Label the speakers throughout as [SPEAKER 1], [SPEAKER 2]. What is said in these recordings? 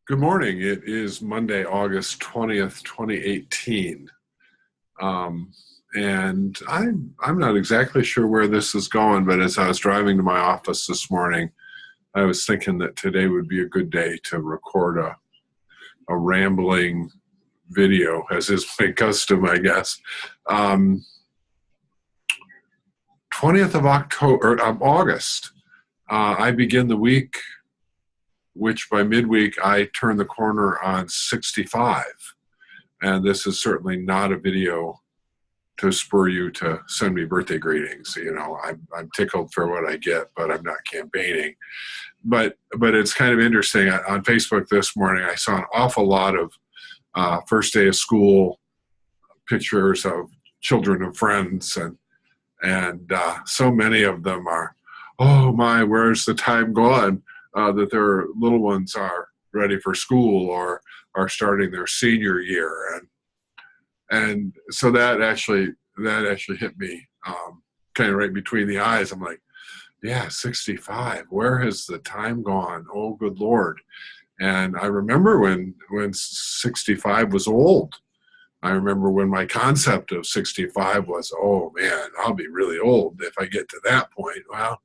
[SPEAKER 1] Good morning. It is Monday, August 20th, 2018. And I'm not exactly sure where this is going, but as I was driving to my office this morning, I was thinking that today would be a good day to record a rambling video, as is my custom, I guess. 20th of August, I begin the week, which by midweek I turn the corner on 65. And this is certainly not a video to spur you to send me birthday greetings. You know, I'm tickled for what I get, but I'm not campaigning. But it's kind of interesting. On Facebook this morning, I saw an awful lot of first day of school pictures of children and friends, and so many of them are, oh my, where's the time gone? That their little ones are ready for school or are starting their senior year, and so that actually hit me kind of right between the eyes. I'm like, yeah, 65. Where has the time gone? Oh, good Lord! And I remember when 65 was old. I remember when my concept of 65 was, oh man, I'll be really old if I get to that point. Well,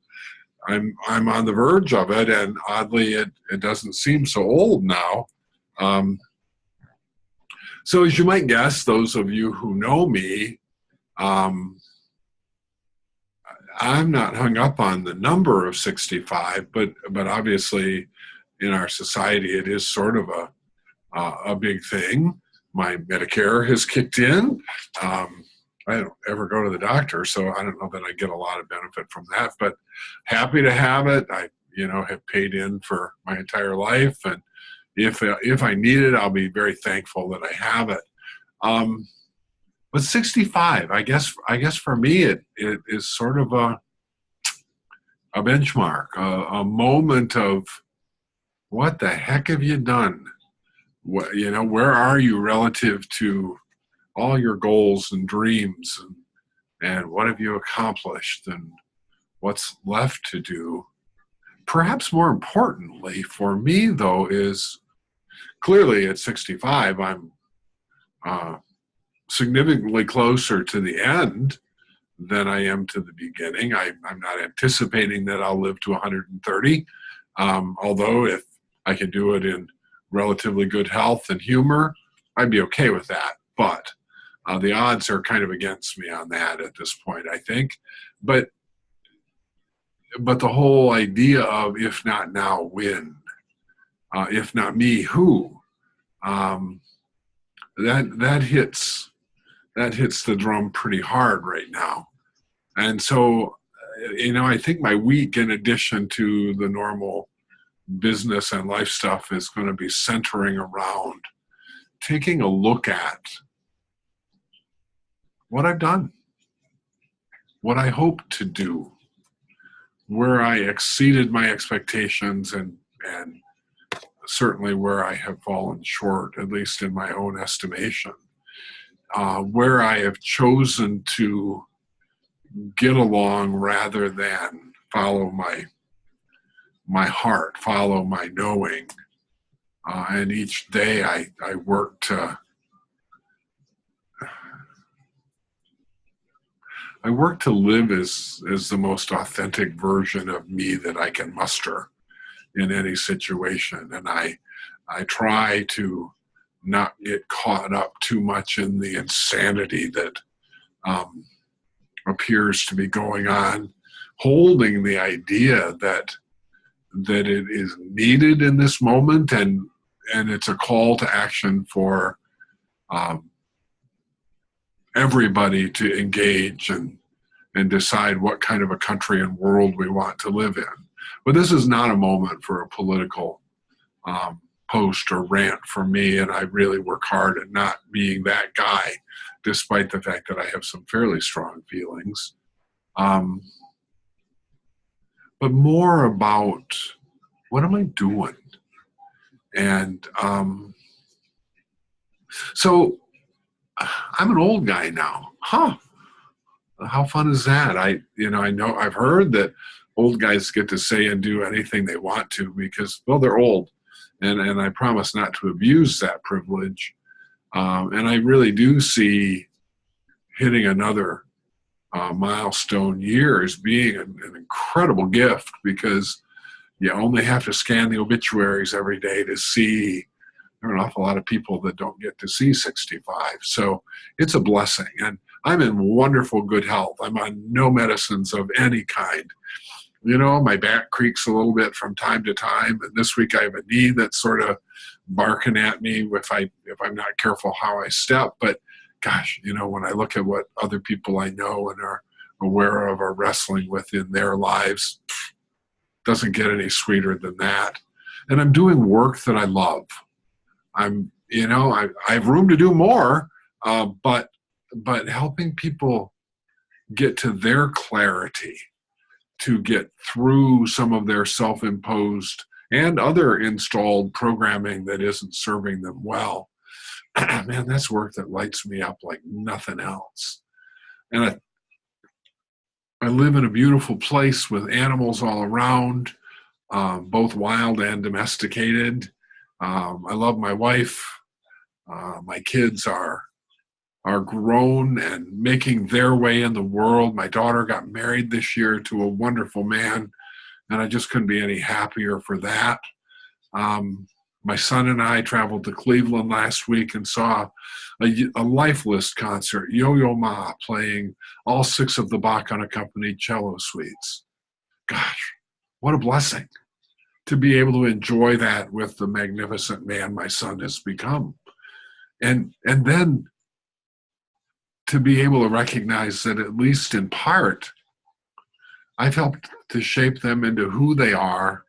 [SPEAKER 1] I'm on the verge of it, and oddly, it doesn't seem so old now. So as you might guess, those of you who know me, I'm not hung up on the number of 65, but obviously, in our society, it is sort of a big thing. My Medicare has kicked in. I don't ever go to the doctor, so I don't know that I get a lot of benefit from that, but happy to have it. I, have paid in for my entire life, and if I need it, I'll be very thankful that I have it. But 65, I guess for me, it is sort of a benchmark, a moment of what the heck have you done? Where are you relative to all your goals and dreams, and what have you accomplished, and what's left to do? Perhaps more importantly for me, though, is clearly at 65, I'm significantly closer to the end than I am to the beginning. I'm not anticipating that I'll live to 130, although if I can do it in relatively good health and humor, I'd be okay with that. But the odds are kind of against me on that at this point, I think. But the whole idea of if not now, when? If not me, who? That hits the drum pretty hard right now. And so, I think my week, in addition to the normal business and life stuff, is going to be centering around taking a look at what I've done, what I hope to do, where I exceeded my expectations, and certainly where I have fallen short, at least in my own estimation, where I have chosen to get along rather than follow my heart, follow my knowing. And each day I work to live as the most authentic version of me that I can muster in any situation. And I try to not get caught up too much in the insanity that appears to be going on, holding the idea that it is needed in this moment, and it's a call to action for everybody to engage and decide what kind of a country and world we want to live in. But this is not a moment for a political post or rant for me, and I really work hard at not being that guy, despite the fact that I have some fairly strong feelings. But more about what am I doing? And so I'm an old guy now. Huh. How fun is that? I know I've heard that old guys get to say and do anything they want to because, well, they're old. and I promise not to abuse that privilege. And I really do see hitting another milestone year as being an incredible gift, because you only have to scan the obituaries every day to see there are an awful lot of people that don't get to see 65. So it's a blessing. And I'm in wonderful good health. I'm on no medicines of any kind. You know, my back creaks a little bit from time to time. And this week I have a knee that's sort of barking at me if I'm not careful how I step. But gosh, you know, when I look at what other people I know and are aware of are wrestling with in their lives, doesn't get any sweeter than that. And I'm doing work that I love. I have room to do more, but helping people get to their clarity, to get through some of their self-imposed and other installed programming that isn't serving them well. Man, that's work that lights me up like nothing else. And I live in a beautiful place with animals all around, both wild and domesticated. I love my wife. My kids are grown and making their way in the world. My daughter got married this year to a wonderful man, and I just couldn't be any happier for that. My son and I traveled to Cleveland last week and saw a Lifeless concert, Yo-Yo Ma playing all 6 of the Bach unaccompanied cello suites. Gosh, what a blessing to be able to enjoy that with the magnificent man my son has become. And then to be able to recognize that, at least in part, I've helped to shape them into who they are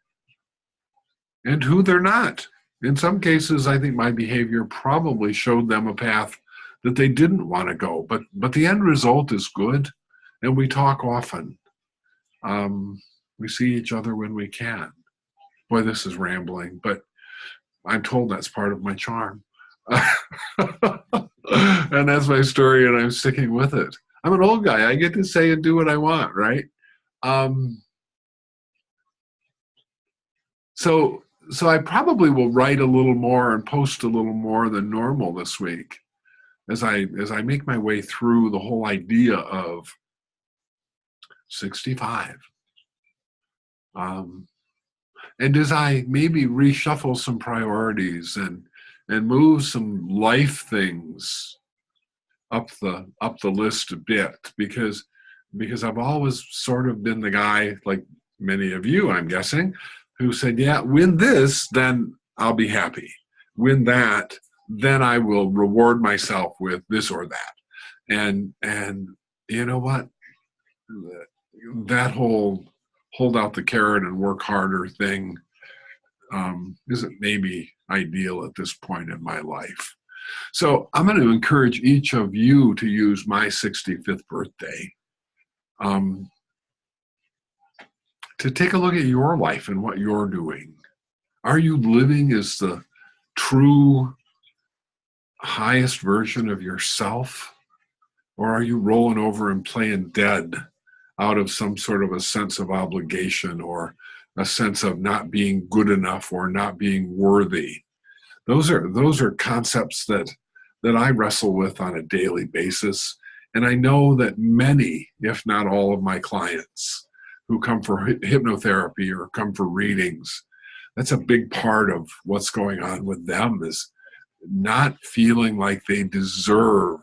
[SPEAKER 1] and who they're not. In some cases, I think my behavior probably showed them a path that they didn't want to go, but the end result is good, and we talk often. We see each other when we can. Boy, this is rambling, but I'm told that's part of my charm. And that's my story, and I'm sticking with it. I'm an old guy. I get to say and do what I want, right? So I probably will write a little more and post a little more than normal this week as I make my way through the whole idea of 65. And as I maybe reshuffle some priorities and move some life things up the list a bit, because I've always sort of been the guy, like many of you, I'm guessing, who said, yeah, win this, then I'll be happy. Win that, then I will reward myself with this or that. And you know what? That whole hold out the carrot and work harder thing isn't maybe ideal at this point in my life. So I'm going to encourage each of you to use my 65th birthday to take a look at your life and what you're doing. Are you living as the true highest version of yourself? Or are you rolling over and playing dead out of some sort of a sense of obligation or a sense of not being good enough or not being worthy? Those are concepts that I wrestle with on a daily basis. And I know that many, if not all, of my clients who come for hypnotherapy or come for readings, that's a big part of what's going on with them, is not feeling like they deserve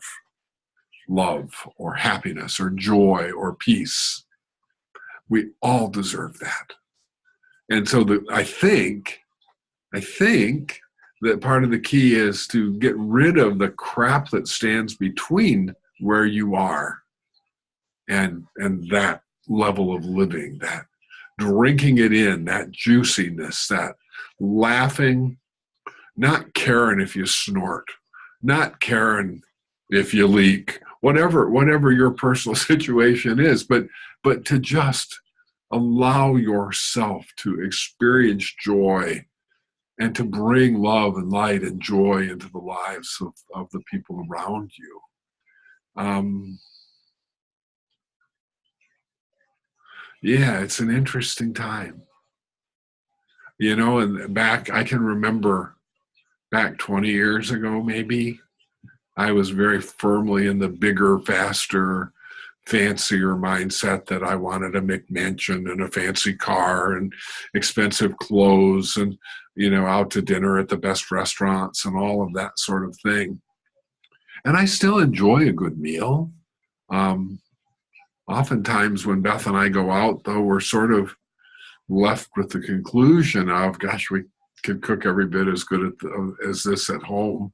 [SPEAKER 1] love or happiness or joy or peace. We all deserve that. And so I think that part of the key is to get rid of the crap that stands between where you are and that level of living, that drinking it in, that juiciness, that laughing, not caring if you snort, not caring if you leak, whatever your personal situation is, but to just allow yourself to experience joy and to bring love and light and joy into the lives of the people around you. Yeah, it's an interesting time. you know, and I can remember back 20 years ago, maybe, I was very firmly in the bigger, faster, fancier mindset that I wanted a McMansion and a fancy car and expensive clothes and, you know, out to dinner at the best restaurants and all of that sort of thing. And I still enjoy a good meal. Um, Oftentimes when Beth and I go out, though, we're sort of left with the conclusion of, gosh, we could cook every bit as good as this at home.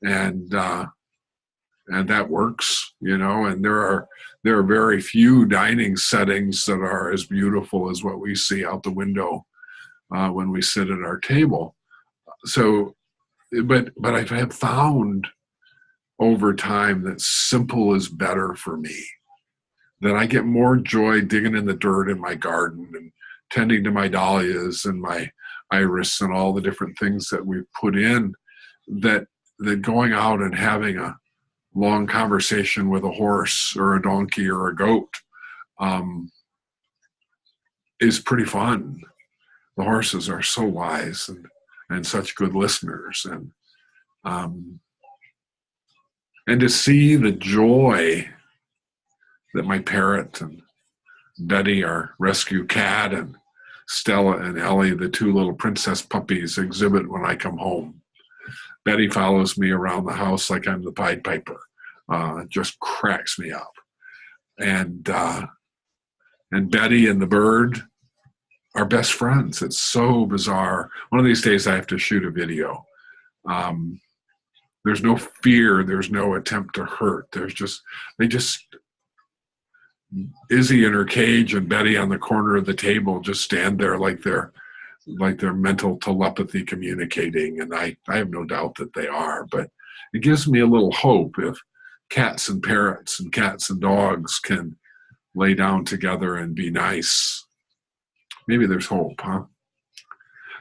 [SPEAKER 1] And that works, you know, and there are very few dining settings that are as beautiful as what we see out the window when we sit at our table. So, but I have found over time that simple is better for me. That I get more joy digging in the dirt in my garden and tending to my dahlias and my iris and all the different things that we've put in, that going out and having a long conversation with a horse or a donkey or a goat is pretty fun. The horses are so wise and such good listeners, and to see the joy that my parrot and Betty, our rescue cat, and Stella and Ellie, the two little princess puppies, exhibit when I come home. Betty follows me around the house like I'm the Pied Piper. It just cracks me up. And Betty and the bird are best friends. It's so bizarre. One of these days I have to shoot a video. There's no fear. There's no attempt to hurt. They just, Izzy in her cage and Betty on the corner of the table just stand there like they're mental telepathy communicating. And I have no doubt that they are, but it gives me a little hope if cats and parrots and cats and dogs can lay down together and be nice. Maybe there's hope, huh?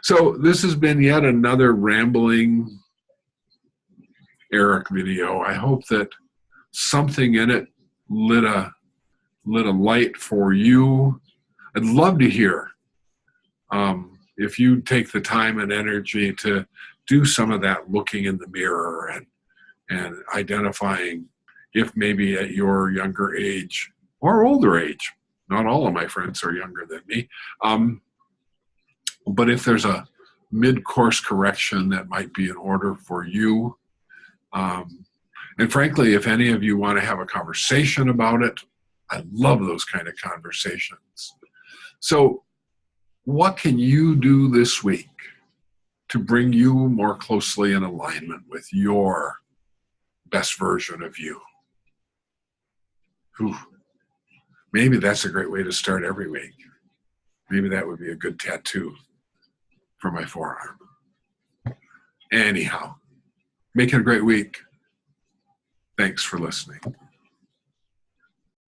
[SPEAKER 1] So this has been yet another rambling Eric video. I hope that something in it lit a light for you. I'd love to hear if you take the time and energy to do some of that looking in the mirror and identifying if maybe at your younger age or older age, not all of my friends are younger than me, but if there's a mid-course correction that might be in order for you. And frankly, if any of you want to have a conversation about it, I love those kind of conversations. So what can you do this week to bring you more closely in alignment with your best version of you? Whew. Maybe that's a great way to start every week. Maybe that would be a good tattoo for my forearm. Anyhow, make it a great week. Thanks for listening.